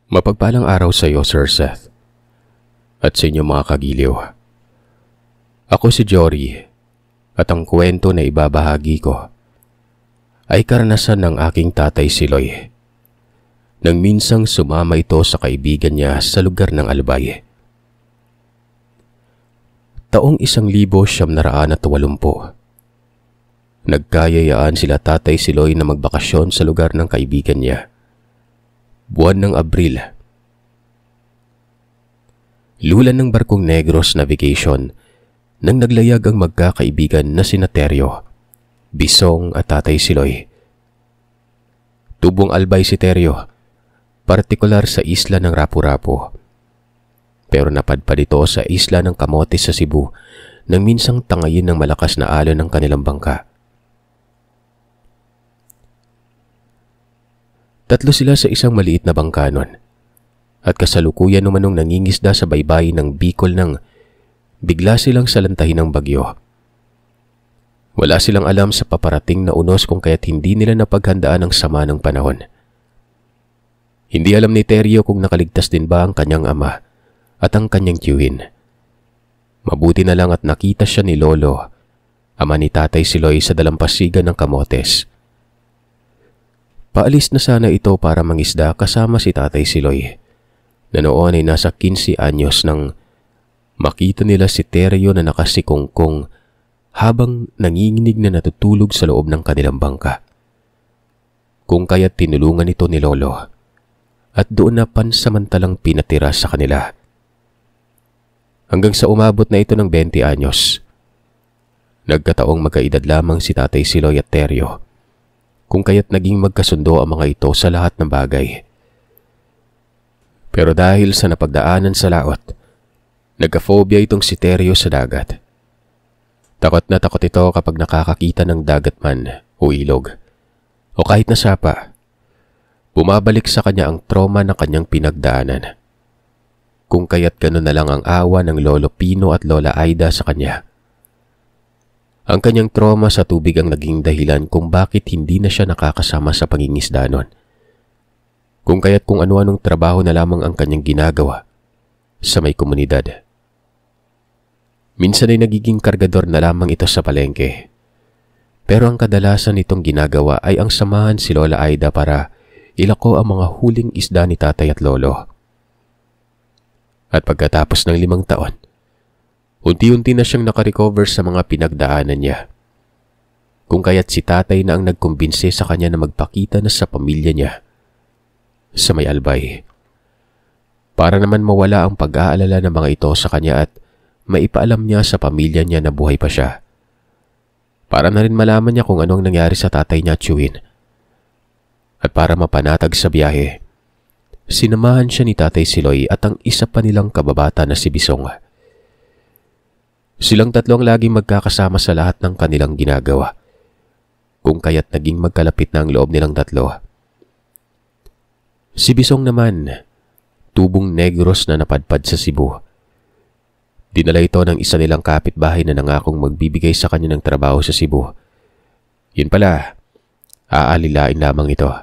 Mapagpalang araw sa iyo, Sir Seth, at sa inyong mga kagiliw. Ako si Jory, at ang kwento na ibabahagi ko ay karanasan ng aking tatay Siloy, nang minsang sumama ito sa kaibigan niya sa lugar ng Albay. Taong 1980, nagkayayaan sila tatay Siloy na magbakasyon sa lugar ng kaibigan niya. Buwan ng Abril. Lulan ng barkong Negros Navigation nang naglayag ang magkakaibigan na sina Teryo, Bisong at Tatay Siloy. Tubong Albay si Teryo, partikular sa isla ng Rapu-Rapu. Pero napadpad ito sa isla ng Camotes sa Cebu nang minsang tangayin ng malakas na alon ng kanilang bangka. Tatlo sila sa isang maliit na bangka nun, at kasalukuyan numanong nangingisda sa baybayin ng Bicol nang bigla silang salantahin ng bagyo. Wala silang alam sa paparating na unos kung kaya't hindi nila napaghandaan ang sama ng panahon. Hindi alam ni Teryo kung nakaligtas din ba ang kanyang ama at ang kanyang tiyuhin. Mabuti na lang at nakita siya ni Lolo, ama ni Tatay Siloy, sa dalampasigan ng Camotes. Paalis na sana ito para mangisda kasama si Tatay Siloy, na noon ay nasa 15 anyos nang makita nila si Teryo na nakasikongkong habang nanginginig na natutulog sa loob ng kanilang bangka. Kung kaya't tinulungan ito ni Lolo at doon na pansamantalang pinatira sa kanila. Hanggang sa umabot na ito ng 20 anyos. Nagkataong magkaedad lamang si Tatay Siloy at Teryo, kung kaya't naging magkasundo ang mga ito sa lahat ng bagay. Pero dahil sa napagdaanan sa laot, nagka-phobia itong si Teryo sa dagat. Takot na takot ito kapag nakakakita ng dagat man o ilog, o kahit na sapa. Bumabalik sa kanya ang trauma na kanyang pinagdaanan. Kung kaya't gano'n na lang ang awa ng Lolo Pino at Lola Aida sa kanya. Ang kanyang trauma sa tubig ang naging dahilan kung bakit hindi na siya nakakasama sa pangingisda nun. Kung kaya't kung ano-anong trabaho na lamang ang kanyang ginagawa sa may komunidad. Minsan ay nagiging kargador na lamang ito sa palengke. Pero ang kadalasan nitong ginagawa ay ang samahan si Lola Aida para ilako ang mga huling isda ni Tatay at Lolo. At pagkatapos ng 5 taon, unti-unti na siyang nakarecover sa mga pinagdaanan niya. Kung kaya't si Tatay na ang nagkumbinse sa kanya na magpakita na sa pamilya niya sa may Albay. Para naman mawala ang pag-aalala ng mga ito sa kanya at maipaalam niya sa pamilya niya na buhay pa siya. Para na rin malaman niya kung anong nangyari sa tatay niya at tiyuhin. At para mapanatag sa biyahe, sinamahan siya ni Tatay Siloy at ang isa pa nilang kababata na si Bisong. Silang tatlo ang laging magkakasama sa lahat ng kanilang ginagawa, kung kaya't naging magkalapit na ang loob nilang tatlo. Si Bisong naman, tubong Negros na napadpad sa Cebu. Dinala ito ng isa nilang kapitbahay na nangakong magbibigay sa kanya ng trabaho sa Cebu. Yun pala, aalilain lamang ito.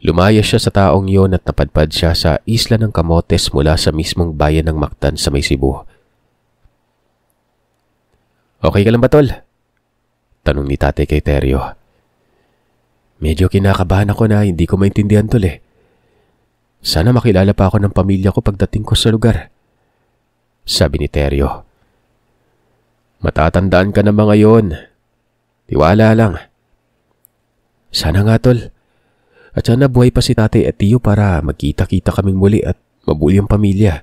Lumaya siya sa taong yon at napadpad siya sa isla ng Camotes mula sa mismong bayan ng Mactan sa may Cebu. Okay ka lang ba, Tol? Tanong ni Tatay kay Teryo. Medyo kinakabahan ako na hindi ko maintindihan, Tol eh. Sana makilala pa ako ng pamilya ko pagdating ko sa lugar. Sabi ni Teryo. Matatandaan ka na ba ngayon? Tiwala lang. Sana nga, Tol. At sana buhay pa si Tatay at Tiyo para magkita-kita kaming muli at mabuhay ang pamilya.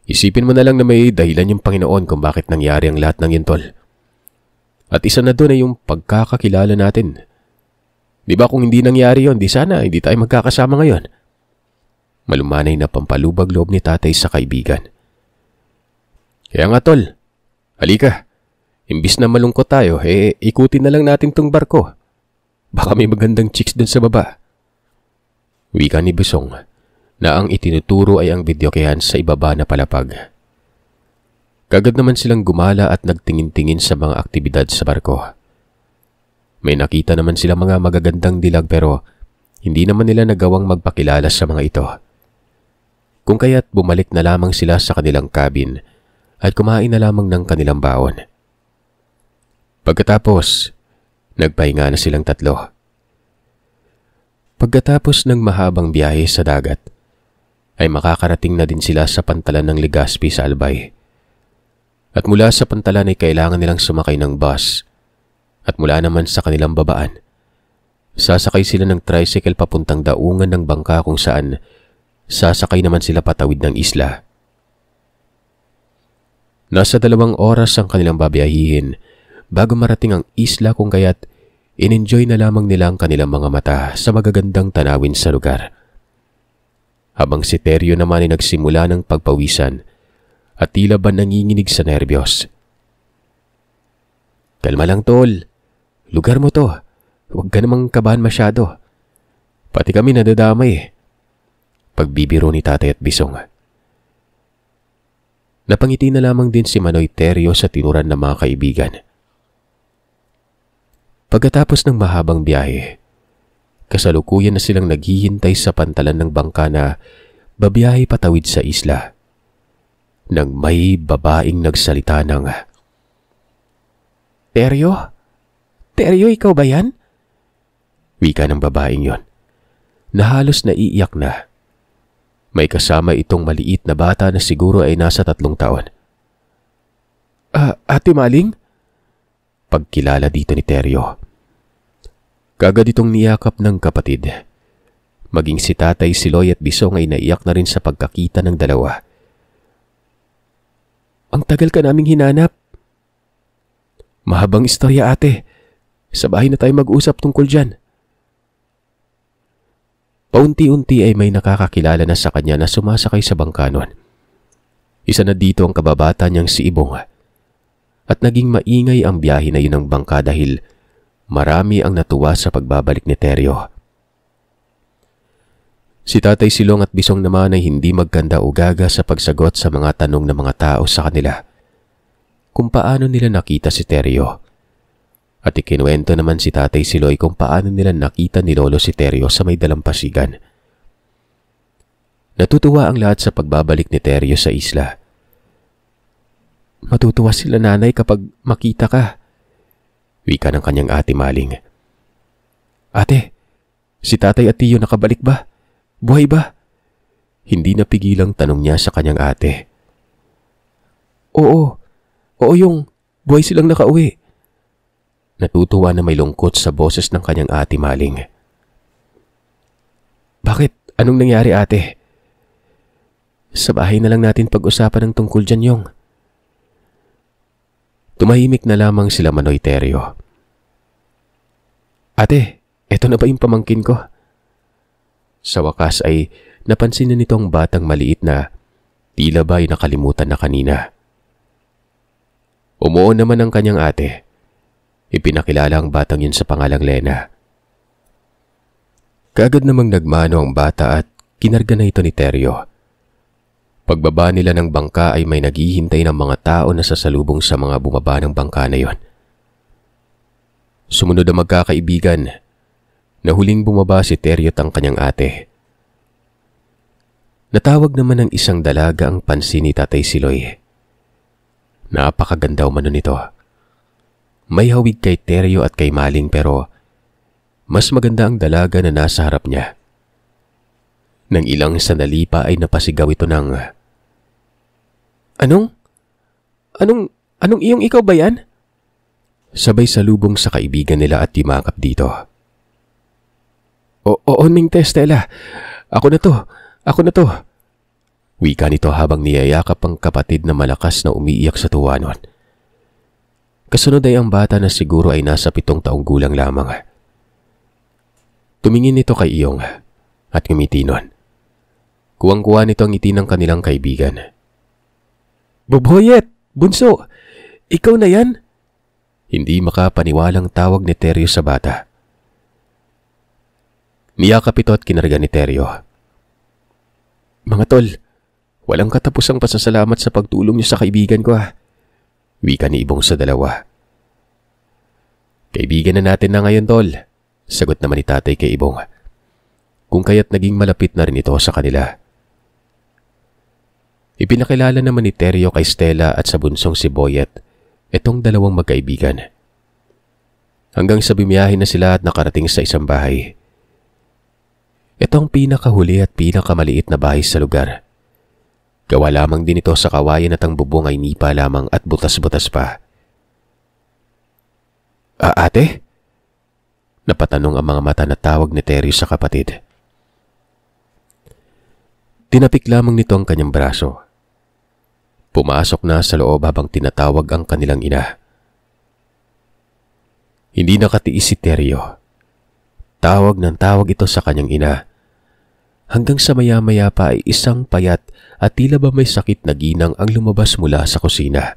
Isipin mo na lang na may dahilan yung Panginoon kung bakit nangyari ang lahat ng yun, Tol. At isa na doon ay yung pagkakakilala natin. Di ba kung hindi nangyari yon, di sana hindi tayo magkakasama ngayon. Malumanay na pampalubag loob ni Tatay sa kaibigan. Kaya nga, Tol, halika. Imbis na malungkot tayo, ikutin na lang natin tong barko. Baka may magandang chicks dun sa baba. Wika ni Bisong na ang itinuturo ay ang videokehan sa ibaba na palapag. Kagad naman silang gumala at nagtingin-tingin sa mga aktibidad sa barko. May nakita naman sila mga magagandang dilag pero Hindi naman nila nagawang magpakilala sa mga ito. Kung kaya't bumalik na lamang sila sa kanilang cabin at kumain na lamang ng kanilang baon. Pagkatapos, nagpahinga na silang tatlo. Pagkatapos ng mahabang biyahe sa dagat, ay makakarating na din sila sa pantalan ng Legazpi sa Albay. At mula sa pantalan ay kailangan nilang sumakay ng bus. At mula naman sa kanilang babaan, sasakay sila ng tricycle papuntang daungan ng bangka kung saan sasakay naman sila patawid ng isla. Nasa 2 oras ang kanilang babiyahihin bago marating ang isla kung kaya't in-enjoy na lamang nila ang kanilang mga mata sa magagandang tanawin sa lugar. Habang si Teryo naman ay nagsimula ng pagpawisan at tila ba nanginginig sa nerbiyos. Kalma lang tol, lugar mo to, huwag ka namang kabahan masyado. Pati kami nadadamay. Pagbibiro ni Tatay at Bisong. Napangiti na lamang din si Manoy Teryo sa tinuran ng mga kaibigan. Pagkatapos ng mahabang biyahe, kasalukuyan na silang naghihintay sa pantalan ng bangka na babiyahe patawid sa isla. Nang may babaeng nagsalita ng, Teryo? Teryo, ikaw ba yan? Wika ng babaeng yon, na halos naiiyak na. May kasama itong maliit na bata na siguro ay nasa 3 taon. Ate Maling? Pagkilala dito ni Teryo. Kagad itong niyakap ng kapatid. Maging si Tatay Siloy at Bisong ay naiyak na rin sa pagkakita ng dalawa. Ang tagal ka naming hinanap. Mahabang istorya ate. Sa bahay na tayo mag-usap tungkol dyan. Paunti-unti ay may nakakakilala na sa kanya na sumasakay sa bangka nun. Isa na dito ang kababata niyang si Ibong. At naging maingay ang biyahe na yun ng bangka dahil marami ang natuwa sa pagbabalik ni Teryo. Si Tatay Silong at Bisong naman ay hindi magkanda o gaga sa pagsagot sa mga tanong ng mga tao sa kanila. Kung paano nila nakita si Teryo. At ikinuwento naman si Tatay Siloy kung paano nila nakita ni Lolo si Teryo sa may dalampasigan. Natutuwa ang lahat sa pagbabalik ni Teryo sa isla. Matutuwa sila nanay kapag makita ka. Wika ng kanyang ate Maling. Ate, si tatay at tiyo nakabalik ba? Buhay ba? Hindi napigilang tanong niya sa kanyang ate. Oo yung buhay silang nakauwi. Natutuwa na may lungkot sa boses ng kanyang ate Maling. Bakit? Anong nangyari ate? Sa bahay na lang natin pag-usapan ng tungkol dyan yung. Tumahimik na lamang sila Manoy Teryo. Ate, eto na ba yung pamangkin ko? Sa wakas ay napansin na nito ang batang maliit na tila ba ay nakalimutan na kanina. Umuo naman ang kanyang ate. Ipinakilala ang batang yun sa pangalang Lena. Kaagad namang nagmano ang bata at kinarga na ito ni Teryo. Pagbaba nila ng bangka ay may naghihintay ng mga tao na sasalubong sa mga bumaba ng bangka na yon. Sumunod ang magkakaibigan na huling bumaba si Teryo at ang kanyang ate. Natawag naman ng isang dalaga ang pansin ni Tatay Siloy. Napakaganda umano nito. May hawig kay Teryo at kay Maling pero mas maganda ang dalaga na nasa harap niya. Nang ilang sandali pa ay napasigaw ito ng, Anong iyong ikaw ba yan? Sabay salubong sa kaibigan nila at yumakap dito. Oo, Ning Stella. Ako na to. Wika nito habang niyayakap ang kapatid na malakas na umiiyak sa tuwa nun. Kasunod ay ang bata na siguro ay nasa 7 taong gulang lamang. Tumingin nito kay Iyong at ngumiti nun. Kuwang-kuwa nito ang ngiti ng kanilang kaibigan. Boboyet! Bunso! Ikaw na yan? Hindi makapaniwalang tawag ni Teryo sa bata. Niyakap ito at kinarga ni Teryo. Mga tol, walang katapusang pasasalamat sa pagtulong niyo sa kaibigan ko Wika ni Ibong sa dalawa. Kaibigan na natin na ngayon tol, sagot naman ni tatay kay Ibong. kung kaya't naging malapit na rin ito sa kanila. Ipinakilala naman ni Teryo kay Stella at sa bunsong si Boyet itong dalawang magkaibigan. Hanggang sa bumiyahe na sila at nakarating sa isang bahay. Ito ang pinakahuli at pinakamaliit na bahay sa lugar. Gawa lamang din ito sa kawayan at ang bubong ay nipa lamang at butas-butas pa. Ate? Napatanong ang mga mata na tawag ni Teryo sa kapatid. Tinapik lamang nito ang kanyang braso. Pumasok na sa loob habang tinatawag ang kanilang ina. Hindi nakatiis si Teryo. Tawag ng tawag ito sa kanyang ina. Hanggang sa maya-maya pa ay isang payat at tila ba may sakit na ginang ang lumabas mula sa kusina.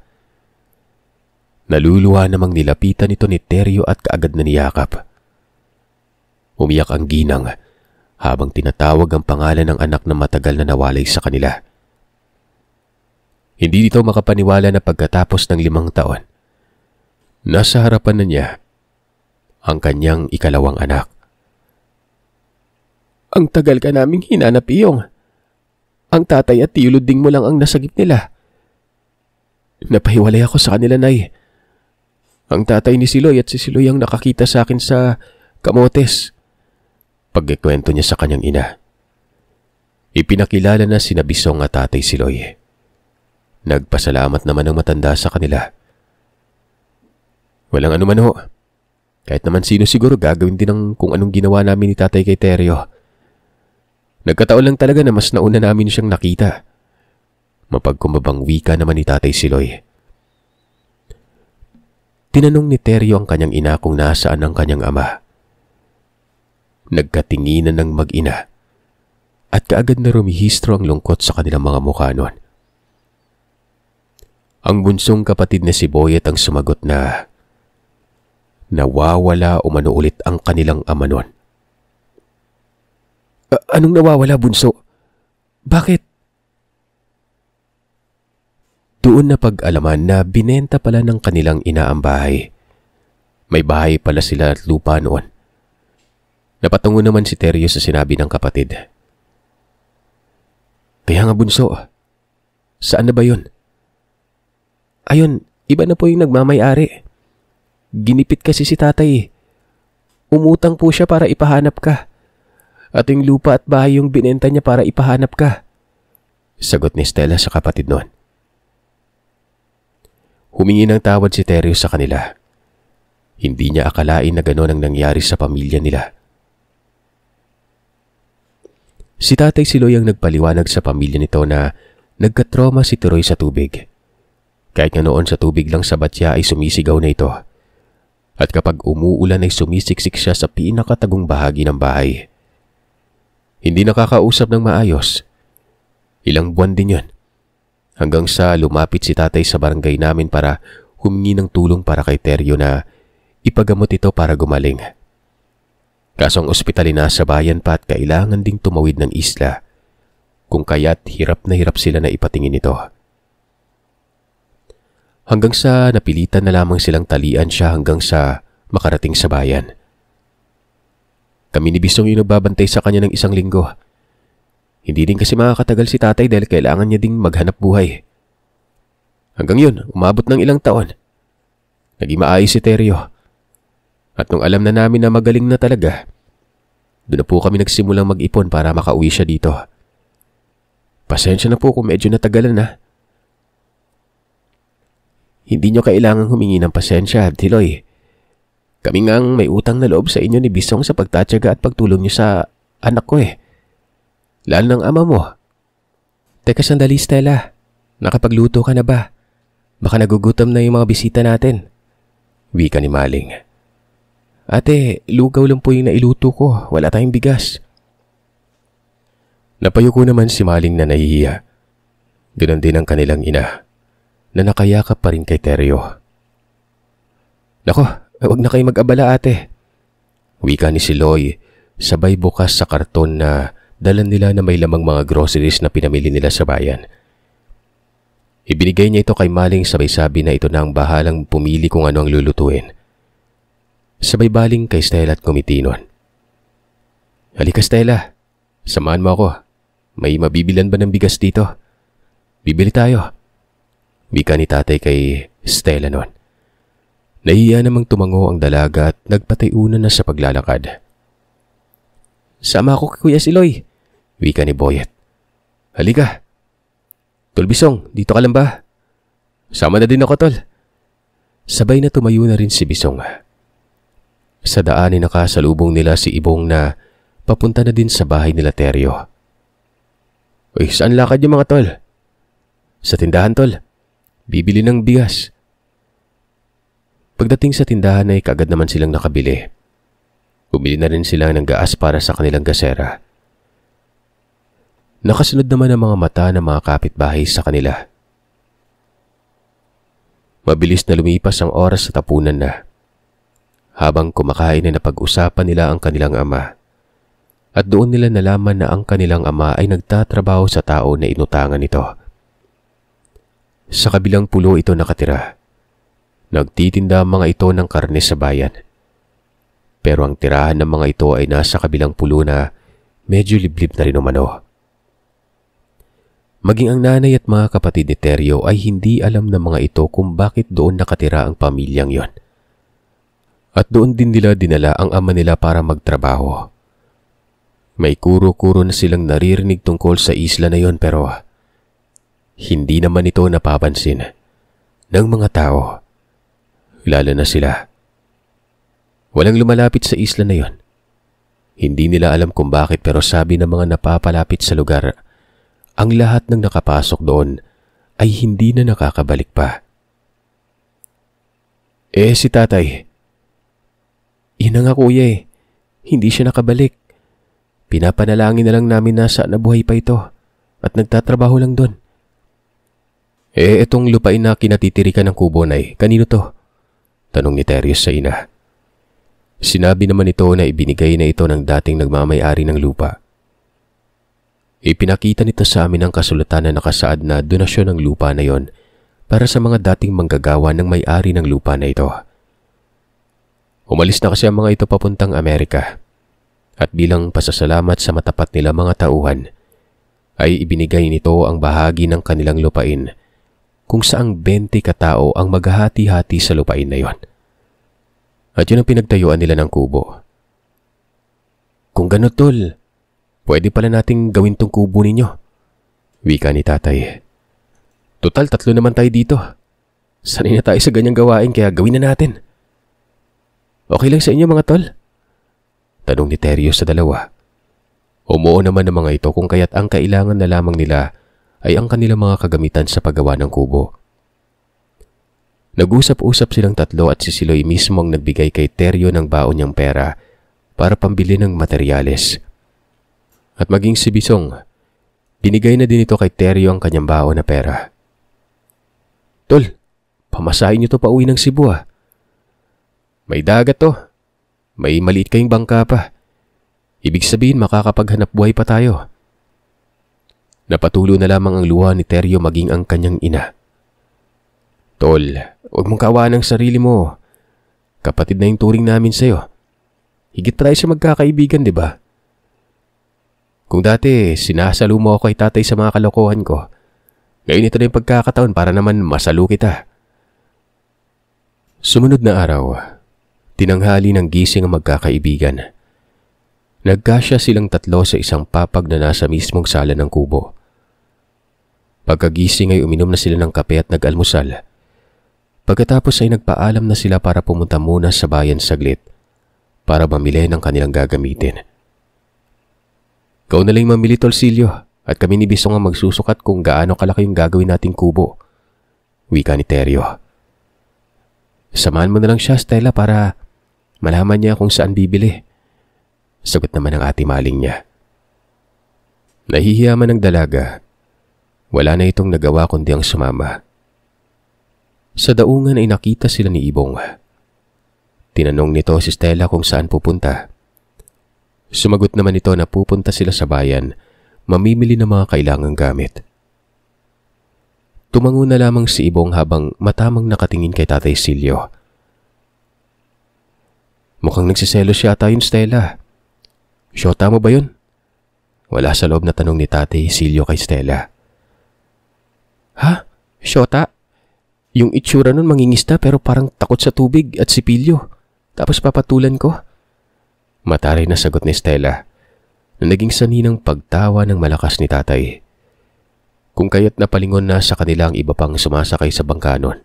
Naluluwa namang nilapitan ito ni Teryo at kaagad na niyakap. Umiyak ang ginang habang tinatawag ang pangalan ng anak na matagal na nawalay sa kanila. Hindi dito makapaniwala na pagkatapos ng 5 taon, nasa harapan na niya ang kanyang ikalawang anak. Ang tagal ka naming hinanap, Iyong. Ang tatay at tiyo Luding mo lang ang nasagip nila. Napahiwalay ako sa kanila, Nay. Ang tatay ni Siloy at si Siloy ang nakakita sa akin sa Kamotes. Pagkikwento niya sa kanyang ina. Ipinakilala na sina Bisong at tatay Siloy. Nagpasalamat naman ang matanda sa kanila. Walang anuman ho. Kahit naman sino siguro gagawin din ng kung anong ginawa namin ni tatay kay Teryo. Nagkataon lang talaga na mas nauna namin siyang nakita. Mapagkumabang wika naman ni tatay Siloy. Tinanong ni Teryo ang kanyang ina kung nasaan ang kanyang ama. Nagkatinginan ng mag-ina at kaagad na rumihistro ang lungkot sa kanilang mga mukha noon. Ang bunsong kapatid na si Boyet ang sumagot na nawawala umano ulit ang kanilang ama noon. Anong nawawala, bunso? Bakit? Doon na pag-alaman na binenta pala ng kanilang ina ang bahay. May bahay pala sila at lupa noon. Napatungo naman si Teryo sa sinabi ng kapatid. Kaya nga, bunso, saan na ba yun? Ayun, iba na po yung nagmamay-ari. Ginipit kasi si tatay. Umutang po siya para ipahanap ka. At yung lupa at bahay yung binenta niya para ipahanap ka. Sagot ni Stella sa kapatid noon. Humingi ng tawad si Teryo sa kanila. Hindi niya akalain na gano'n ang nangyari sa pamilya nila. Si tatay Siloy ang nagpaliwanag sa pamilya nito na nagkatroma si Tiroy sa tubig. Kahit nga noon sa tubig lang sa batya ay sumisigaw na ito. At kapag umuulan ay sumisiksik siya sa pinakatagong bahagi ng bahay. Hindi nakakausap ng maayos. Ilang buwan din yun. Hanggang sa lumapit si tatay sa barangay namin para humingi ng tulong para kay Teryo na ipagamot ito para gumaling. Kaso ang ospital ay nasa bayan pa at kailangan ding tumawid ng isla. Kung kaya't hirap na hirap sila na ipatingin ito. Hanggang sa napilitan na lamang silang talian siya hanggang sa makarating sa bayan. Kami ni Bisong yung nagbabantay sa kanya ng 1 linggo. Hindi din kasi makakatagal si tatay dahil kailangan niya ding maghanap buhay. Hanggang yun, umabot ng ilang taon. Naging maayos si Teryo. At nung alam na namin na magaling na talaga, doon na po kami nagsimulang mag-ipon para makauwi siya dito. Pasensya na po kung medyo natagalan na. Hindi nyo kailangang humingi ng pasensya, Tiloy. Kami ngang may utang na loob sa inyo ni Bisong sa pagtatyaga at pagtulong nyo sa anak ko eh. Lalo ng ama mo. Teka sandali, Stella. Nakapagluto ka na ba? Baka nagugutom na yung mga bisita natin. Wika ni Maling. Ate, lugaw lang po yung nailuto ko. Wala tayong bigas. Napayuko naman si Maling na nahihiya. Ganon din ang kanilang ina na nakayakap pa rin kay Teryo. Nako, wag na kayo mag-abala, ate. Wika ni Siloy, sabay bukas sa karton na dalan nila na may lamang mga groceries na pinamili nila sa bayan. Ibinigay niya ito kay Maling sabay sabi na ito na ang bahalang pumili kung ano ang lulutuin. Sabay baling kay Stella at Kumitinon. Halika, Stella, Samahan mo ako. May mabibilan ba ng bigas dito? Bibili tayo. Wika ni tatay kay Stella noon. Nahiya namang tumango ang dalaga at nagpatayunan na sa paglalakad. Sama ako kay Kuya Siloy, wika ni Boyet. Halika. Tol Bisong, dito ka lang ba? Sama na din ako, tol. Sabay na tumayo na rin si Bisong. Sa daan ay nakasalubong nila si Ibong na papunta na din sa bahay nila Teryo. Uy, saan lakad yung mga tol? Sa tindahan, tol. Bibili ng bigas. Pagdating sa tindahan ay kaagad naman silang nakabili. Bumili na rin sila ng gaas para sa kanilang gasera. Nakasunod naman ang mga mata ng mga kapitbahay sa kanila. Mabilis na lumipas ang oras sa tapunan na. Habang kumakain ay napag-usapan nila ang kanilang ama. At doon nila nalaman na ang kanilang ama ay nagtatrabaho sa tao na inutangan nito. Sa kabilang pulo ito nakatira. Nagtitinda ang mga ito ng karne sa bayan. Pero ang tirahan ng mga ito ay nasa kabilang pulo na medyo liblib na rin umano. Maging ang nanay at mga kapatid ni Teryo ay hindi alam ng mga ito kung bakit doon nakatira ang pamilyang yon. At doon din nila dinala ang ama nila para magtrabaho. May kuro-kuro na silang naririnig tungkol sa isla na yon pero hindi naman ito napapansin ng mga tao, lalo na sila. Walang lumalapit sa isla na yon. Hindi nila alam kung bakit pero sabi ng mga napapalapit sa lugar, ang lahat ng nakapasok doon ay hindi na nakakabalik pa. Si tatay. Ina nga kuya hindi siya nakabalik. Pinapanalangin na lang namin na sana buhay pa ito at nagtatrabaho lang doon. Itong lupain na kinatitirikan ng kubo nay, kanino to? Tanong ni Teryo sa ina. Sinabi naman ito na ibinigay na ito ng dating nagmamay-ari ng lupa. Ipinakita nito sa amin ang kasulatan na nakasaad na donasyon ng lupa na yon para sa mga dating manggagawa ng may-ari ng lupa na ito. Umalis na kasi ang mga ito papuntang Amerika at bilang pasasalamat sa matapat nila mga tauhan ay ibinigay nito ang bahagi ng kanilang lupain kung saang 20 katao ang maghahati-hati sa lupain na yon. At yun ang pinagtayuan nila ng kubo. Kung gano'n tol, pwede pala nating gawin tong kubo ninyo, wika ni tatay. Total 3 naman tayo dito. Sanay na tayo sa ganyang gawain kaya gawin na natin. Okay lang sa inyo mga tol? Tanong ni Teryo sa dalawa. Umuo naman ng mga ito kung kaya't ang kailangan na lamang nila ay ang kanilang mga kagamitan sa paggawa ng kubo. Nag-usap-usap silang tatlo at si Siloy mismo ang nagbigay kay Teryo ng baon niyang pera para pambili ng materyales. At maging si Bisong, binigay na din ito kay Teryo ang kanyang baon na pera. Tol, pamasahin niyo to pa uwi ng Cebu ah. May dagat to. May maliit kayong bangka pa. Ibig sabihin makakapaghanap buhay pa tayo. Napatulo na lamang ang luha ni Teryo maging ang kanyang ina. Tol, huwag mong kaawaan ang sarili mo. Kapatid na yung turing namin sa'yo. Higit pa tayo sa magkakaibigan, di ba? Kung dati sinasalo mo ako kay tatay sa mga kalokohan ko, ngayon ito na yung pagkakataon para naman masalo kita. Sumunod na araw, tinanghali ng gising ang magkakaibigan. Nagkasya silang tatlo sa isang papag na nasa mismong sala ng kubo. Pagkagising ay uminom na sila ng kape at nag-almusal. Pagkatapos ay nagpaalam na sila para pumunta muna sa bayan saglit para mamili ng kanilang gagamitin. Ikaw na lang mamili, Tol Silyo, at kami ni Bisong ang magsusukat kung gaano kalaki yung gagawin nating kubo, wika ni Teryo. Samahan mo na lang siya, Stella, para malaman niya kung saan bibili, sagot naman ng ate maling niya. Nahihiya man ng dalaga, wala na itong nagawa kundi ang sumama. Sa daungan ay nakita sila ni Ibong. Tinanong nito si Stella kung saan pupunta. Sumagot naman ito na pupunta sila sa bayan, mamimili ng mga kailangang gamit. Tumango na lamang si Ibong habang matamang nakatingin kay Tatay Silyo. Mukhang nagsiselos yata yun, Stella. Syota mo ba yun? Wala sa loob na tanong ni Tatay Silio kay Stella. Ha? Shota? Yung itsura nun mangingista pero parang takot sa tubig at sipilyo. Tapos papatulan ko? Mataray na sagot ni Stella na naging saninang pagtawa ng malakas ni Tatay. Kung kaya't napalingon na sa kanila ang iba pang sumasakay sa bangka nun.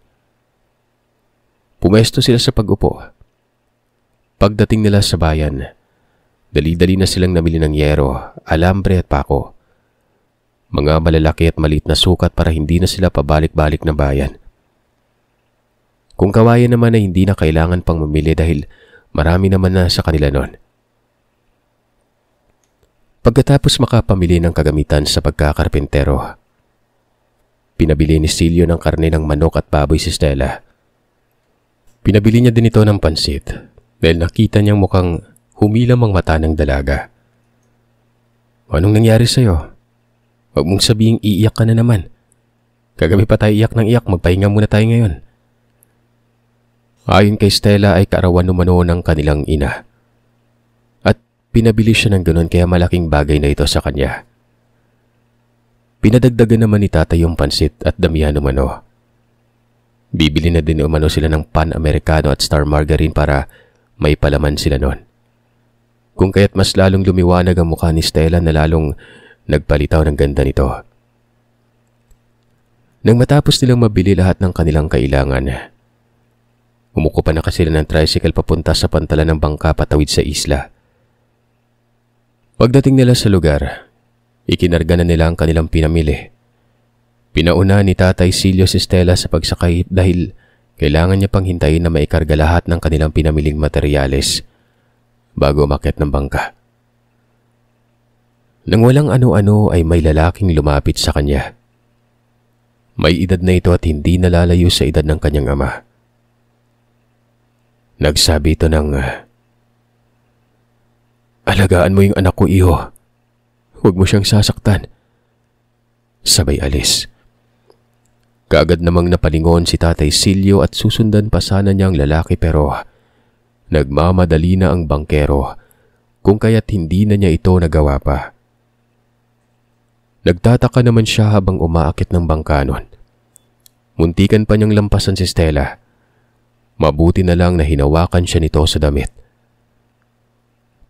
Pumesto sila sa pag-upo. Pagdating nila sa bayan, dali-dali na silang namili ng yero, alambre at pako. Mga malalaki at maliit na sukat para hindi na sila pabalik-balik ng bayan. Kung kawayan naman ay hindi na kailangan pang mamili dahil marami naman na sa kanila nun. Pagkatapos makapamili ng kagamitan sa pagkakarpentero, pinabili ni Silio ng karne ng manok at baboy si Stella. Pinabili niya din ito ng pansit dahil nakita niyang mukhang humilam ang mata ng dalaga. Anong nangyari sa'yo? Huwag mong sabihing iiyak ka na naman. Kagabi pa tayo iyak ng iyak, magpahinga muna tayo ngayon. Ayon kay Stella ay kaarawan umano ng kanilang ina. At pinabili siya ng ganun kaya malaking bagay na ito sa kanya. Pinadagdagan naman ni Tatay yung pansit at damihan umano. Bibili na din umano sila ng Pan-Americano at Star Margarine para may palaman sila nun. Kung kaya't mas lalong lumiwanag ang mukha ni Stella na lalong nagpalitaw ng ganda nito. Nang matapos nilang mabili lahat ng kanilang kailangan, umuko pa na kasi sila ng tricycle papunta sa pantalan ng bangka patawid sa isla. Pagdating nila sa lugar, ikinarga na nila ang kanilang pinamili. Pinauna ni Tatay Silio si Stella sa pagsakay dahil kailangan niya pang hintayin na maikarga lahat ng kanilang pinamiling materyales bago umakyat ng bangka. Nang walang ano-ano ay may lalaking lumapit sa kanya. May edad na ito at hindi nalalayo sa edad ng kanyang ama. Nagsabi ito ng, "Alagaan mo yung anak ko, iho. Huwag mo siyang sasaktan." Sabay alis. Kaagad namang napalingon si Tatay Silio at susundan pa sana niya ang lalaki pero nagmamadali na ang bangkero kung kaya't hindi na niya ito nagawa pa. Nagtataka naman siya habang umaakit ng bangka nun. Muntikan pa niyang lampasan si Stella. Mabuti na lang na hinawakan siya nito sa damit.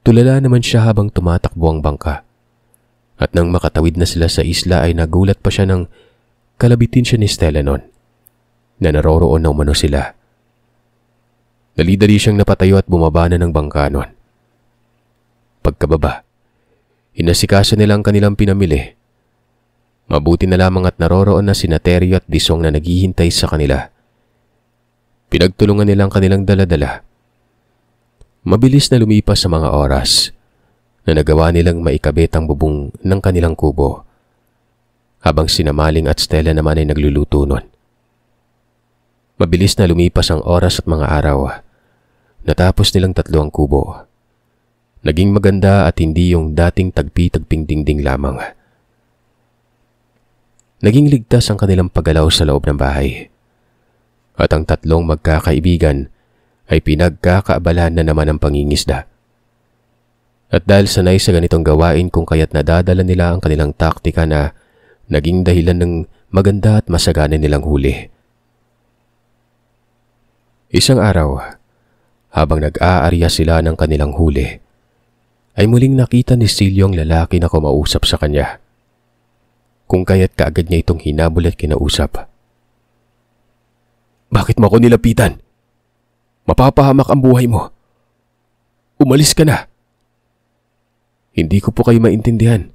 Tulala naman siya habang tumatakbo ang bangka. At nang makatawid na sila sa isla ay nagulat pa siya nang kalabitin siya ni Stella nun, na naroroon na umano sila. Dali-dali siyang napatayo at bumaba na ng bangka nun. Pagkababa, inasikaso nila ang kanilang pinamili. Mabuti na lamang at naroroon na sina Terry at Disong na naghihintay sa kanila. Pinagtulungan nila ang kanilang dala-dala. Mabilis na lumipas sa mga oras na nagawa nilang maikabit ang bubong ng kanilang kubo. Habang sina Maling at Stella naman ay nagluluto nun. Mabilis na lumipas ang oras at mga araw. Natapos nilang 3 ang kubo. Naging maganda at hindi yung dating tagpi-tagping dingding lamang. Naging ligtas ang kanilang paggalaw sa loob ng bahay. At ang 3 magkakaibigan ay pinagkakaabalahan na naman ang pangingisda. At dahil sanay sa ganitong gawain kung kaya't nadadala nila ang kanilang taktika na naging dahilan ng maganda at masagana nilang huli. Isang araw, habang nag-aarya sila ng kanilang huli, ay muling nakita ni Silio ang lalaki na kumausap sa kanya. Kung kaya't kaagad niya itong hinabol at kinausap. "Bakit mo ako nilapitan? Mapapahamak ang buhay mo. Umalis ka na." "Hindi ko po kayo maintindihan.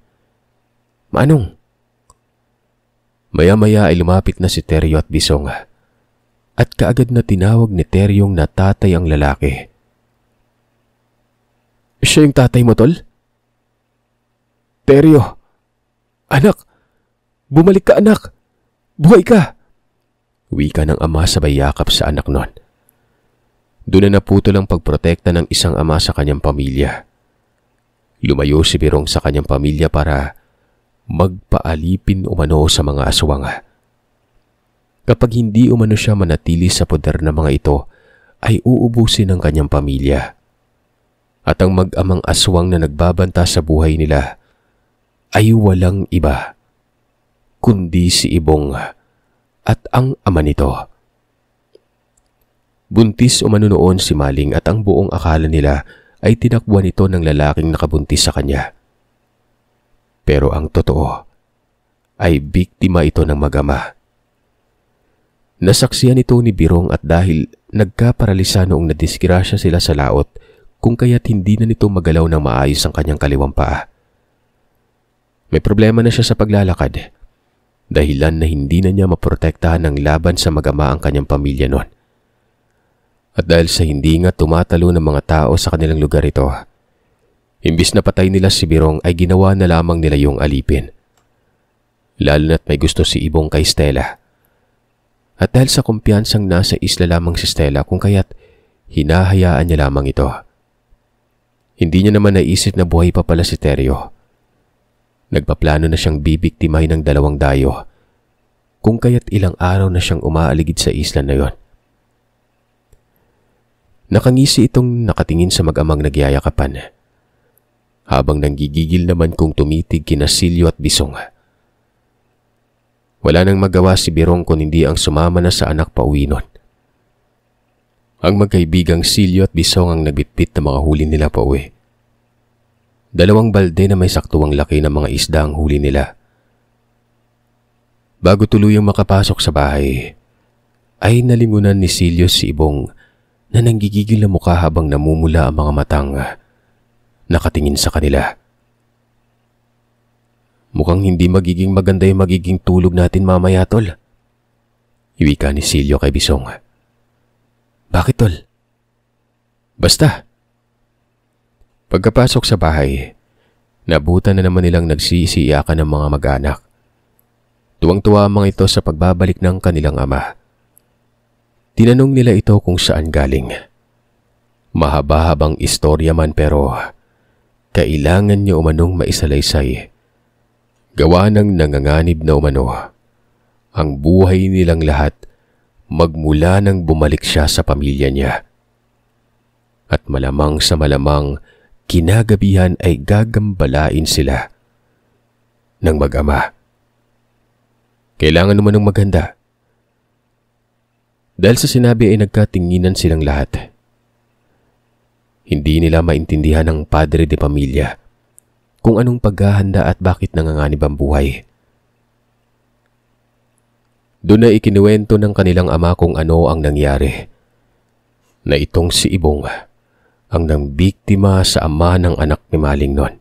Manong?" Maya-maya ay lumapit na si Teryo at Disong at kaagad na tinawag ni Teryong na tatay ang lalaki. "Siya yung tatay mo, tol? Teryo! Anak! Bumalik ka, anak! Buhay ka!" Wika ng ama sabay yakap sa anak nun. Doon na naputol ang pagprotekta ng isang ama sa kanyang pamilya. Lumayo si Birong sa kanyang pamilya para magpaalipin umano sa mga aswang. Kapag hindi umano siya manatili sa poder ng mga ito, ay uubusin ng kanyang pamilya. At ang mag-amang aswang na nagbabanta sa buhay nila ay walang iba kundi si Ibong at ang ama nito. Buntis umano noon si Maling at ang buong akala nila ay tinakbuhan ito ng lalaking nakabuntis sa kanya. Pero ang totoo ay biktima ito ng mag-ama. Nasaksihan ito ni Birong at dahil nagkaparalisa noong nadisgrasya sila sa laot kung kaya't hindi na nito magalaw ng maayos ang kanyang kaliwang paa. May problema na siya sa paglalakad, dahilan na hindi na niya maprotektahan ng laban sa mag-ama ang kanyang pamilya noon. At dahil sa hindi nga tumatalo ng mga tao sa kanilang lugar ito, imbis na patay nila si Birong ay ginawa na lamang nila yung alipin. Lalo na't may gusto si Ibong kay Stella. At dahil sa kumpiyansang nasa isla lamang si Stella kung kaya't hinahayaan niya lamang ito. Hindi niya naman naisip na buhay pa pala si Teryo. Nagpaplano na siyang bibiktimahin ng 2 dayo kung kaya't ilang araw na siyang umaaligid sa isla na yon. Nakangisi itong nakatingin sa mag-amang nagyayakapan habang nanggigigil naman kung tumitig kina Silyo at Bisong. Wala nang magawa si Birong kung hindi ang sumama na sa anak pauwi nun. Ang magkaibigang Silyo at Bisong ang nagbitbit ng mga huli nila pauwi. 2 balde na may saktuang laki ng mga isda ang huli nila. Bago tuluyang makapasok sa bahay, ay nalingunan ni Silyo si Ibong na nanggigigil na mukha habang namumula ang mga matang nakatingin sa kanila. Mukhang hindi magiging maganda yung magiging tulog natin mamaya, tol. Iwika ni Silyo kay Bisong. Bakit, tol? Basta. Pagkapasok sa bahay, nabutan na naman nilang nagsisiyakan ng mga mag-anak. Tuwang-tuwa ang mga ito sa pagbabalik ng kanilang ama. Tinanong nila ito kung saan galing. Mahaba-habang istorya man pero kailangan niya umanong maisalaysay. Gawa ng nanganganib na umano ang buhay nilang lahat magmula nang bumalik siya sa pamilya niya. At malamang sa malamang kinagabihan ay gagambalain sila ng mag-ama. Kailangan naman ng maganda. Dahil sa sinabi ay nagkatinginan silang lahat. Hindi nila maintindihan ng padre de pamilya kung anong paghahanda at bakit nanganganib ang buhay. Doon na ikinuwento ng kanilang ama kung ano ang nangyari. Na itong si Ibong ang nambiktima sa ama ng anak ni Maling nun.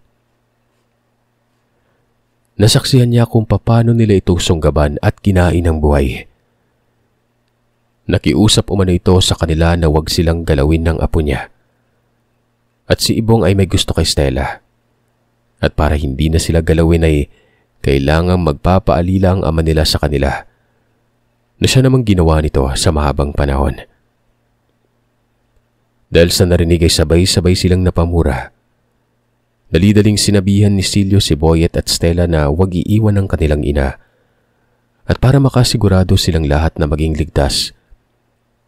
Nasaksihan niya kung paano nila ito sunggaban at kinain ng buhay. Nakiusap umano ito sa kanila na huwag silang galawin ng apo niya. At si Ibong ay may gusto kay Stella. At para hindi na sila galawin ay kailangang magpapaalila ang ama nila sa kanila. Na siya namang ginawa nito sa mahabang panahon. Dahil sa narinig ay sabay-sabay silang napamura. Dali-daling sinabihan ni Silyo si Boyet at Stella na huwag iiwan ang kanilang ina. At para makasigurado silang lahat na maging ligtas,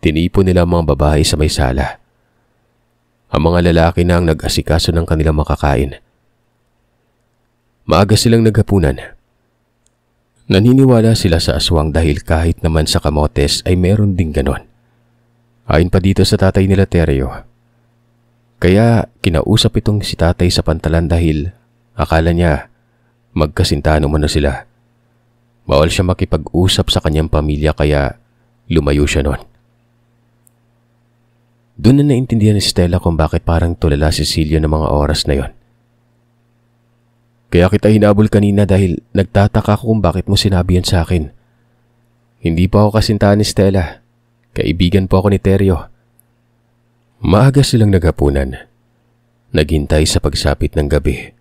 tinipon nila ang mga babae sa may sala. Ang mga lalaki na ang nag-asikaso ng kanilang makakain. Maaga silang naghapunan. Naniniwala sila sa aswang dahil kahit naman sa kamotes ay meron ding ganon. Ayon pa dito sa tatay nila Teryo. Kaya kinausap itong si tatay sa pantalan dahil akala niya magkasintahan umano sila. Bawal siya makipag-usap sa kanyang pamilya kaya lumayo siya nun. Doon na naintindihan ni Stella kung bakit parang tulala si Silyo ng mga oras na yon. Kaya kita hinabol kanina dahil nagtataka ko kung bakit mo sinabi yan sa akin. Hindi pa ako kasintahan ni Stella. Kaibigan po ako ni Teryo. Maaga silang naghapunan. Naghintay sa pagsapit ng gabi.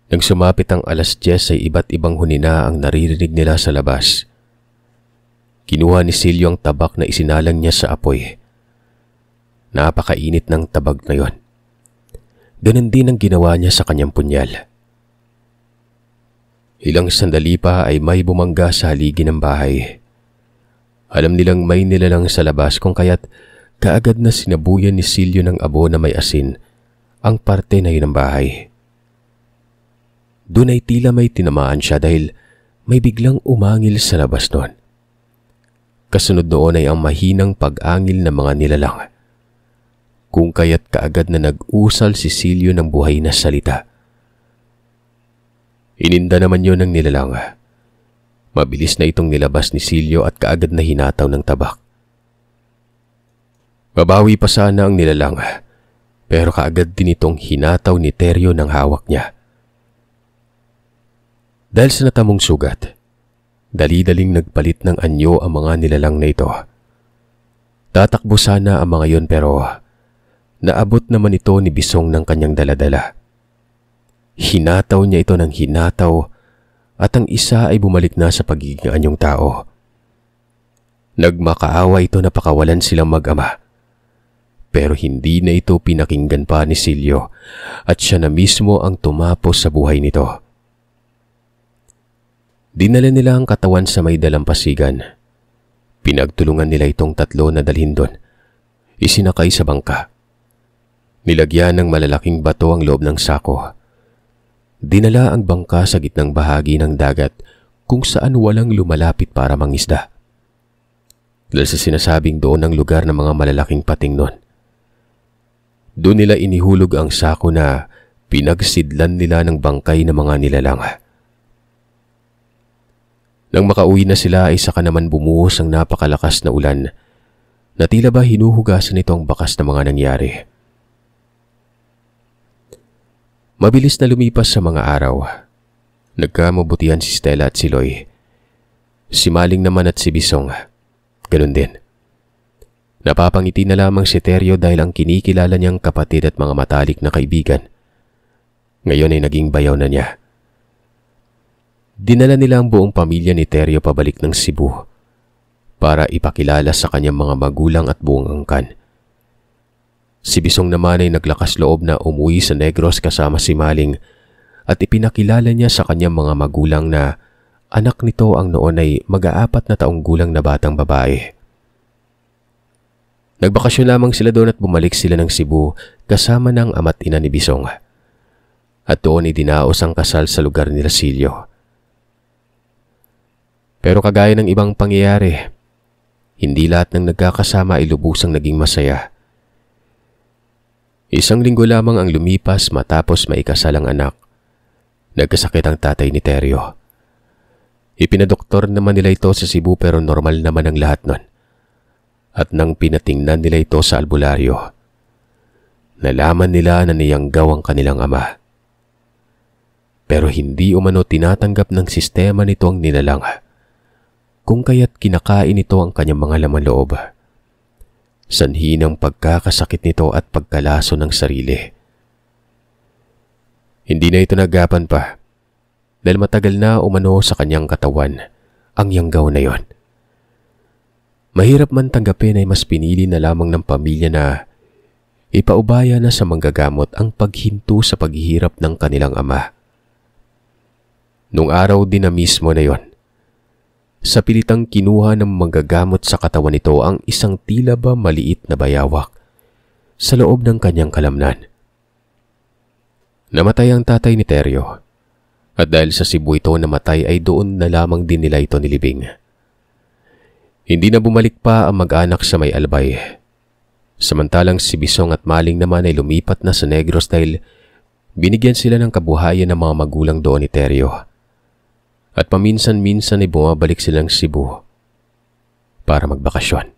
Nang sumapit ang 10:00 ay iba't ibang hunina ang naririnig nila sa labas. Kinuha ni Silyo ang tabak na isinalang niya sa apoy. Napakainit ng tabag na yon. Ganun din ang ginawa niya sa kanyang punyal. Ilang sandali pa ay may bumangga sa haligi ng bahay. Alam nilang may nilalang sa labas kung kaya't kaagad na sinabuyan ni Silyo ng abo na may asin ang parte na yun ng bahay. Doon ay tila may tinamaan siya dahil may biglang umangil sa labas noon. Kasunod noon ay ang mahinang pag-angil ng mga nilalang. Kung kaya't kaagad na nag-usal si Silyo ng buhay na salita. Ininda naman yun ng nilalang. Mabilis na itong nilabas ni Silyo at kaagad na hinataw ng tabak. Babawi pa sana ang nilalang, pero kaagad din itong hinataw ni Teryo ng hawak niya. Dahil sa natamong sugat, dali-daling nagpalit ng anyo ang mga nilalang na ito. Tatakbo sana ang mga yon pero naabot naman ito ni Bisong ng kanyang daladala. Hinataw niya ito ng hinataw at ang isa ay bumalik na sa pagiging anyong tao. Nagmakaawa ito na pakawalan silang mag-ama. Pero hindi na ito pinakinggan pa ni Silyo at siya na mismo ang tumapos sa buhay nito. Dinala nila ang katawan sa may dalampasigan. Pinagtulungan nila itong tatlo na dalhin doon. Isinakay sa bangka. Nilagyan ng malalaking bato ang loob ng sako. Dinala ang bangka sa gitnang bahagi ng dagat kung saan walang lumalapit para mangisda. Dahil sa sinasabing doon ang lugar ng mga malalaking pating noon. Doon nila inihulog ang sako na pinagsidlan nila ng bangkay ng mga nilalang. Nang makauwi na sila ay saka naman bumuhos ang napakalakas na ulan na tila ba hinuhugasan nito ang bakas na mga nangyari. Mabilis na lumipas sa mga araw. Nagkamabutihan si Stella at si Loy. Si Maling naman at si Bisong. Ganun din. Napapangiti na lamang si Teryo dahil ang kinikilala niyang kapatid at mga matalik na kaibigan. Ngayon ay naging bayaw na niya. Dinala nila ang buong pamilya ni Teryo pabalik ng Cebu para ipakilala sa kanyang mga magulang at buong angkan. Si Bisong naman ay naglakas loob na umuwi sa Negros kasama si Maling at ipinakilala niya sa kanyang mga magulang na anak nito ang noon ay mag-aapat na taong gulang na batang babae. Nagbakasyon lamang sila doon at bumalik sila ng Cebu kasama ng ama't ina ni Bisong. At doon ay dinaos ang kasal sa lugar ni Silyo. Pero kagaya ng ibang pangyayari, hindi lahat ng nagkakasama ay lubusang naging masaya. Isang linggo lamang ang lumipas matapos maikasal ang anak. Nagkasakit ang tatay ni Teryo. Ipinadoktor naman nila ito sa Cebu pero normal naman ang lahat nun. At nang pinatingnan nila ito sa albularyo, nalaman nila na niyanggaw ang kanilang ama. Pero hindi umano tinatanggap ng sistema nito ang nilalang. Kung kaya't kinakain ito ang kanyang mga laman loob. Sanhi ng pagkakasakit nito at pagkalaso ng sarili. Hindi na ito nagapan pa dahil matagal na umano sa kanyang katawan ang yanggaw na yon. Mahirap man tanggapin ay mas pinili na lamang ng pamilya na ipaubaya na sa manggagamot ang paghinto sa paghihirap ng kanilang ama. Nung araw din na mismo na yon, sa pilitang kinuha ng manggagamot sa katawan nito ang isang tila ba maliit na bayawak sa loob ng kanyang kalamnan. Namatay ang tatay ni Teryo at dahil sa Cebu ito namatay ay doon na lamang din nila ito nilibing. Hindi na bumalik pa ang mag-anak sa may Albay. Samantalang si Bisong at Maling naman ay lumipat na sa Negros dahil binigyan sila ng kabuhayan ng mga magulang doon ni Teryo. At paminsan-minsan ay bumabalik silang Cebu para magbakasyon.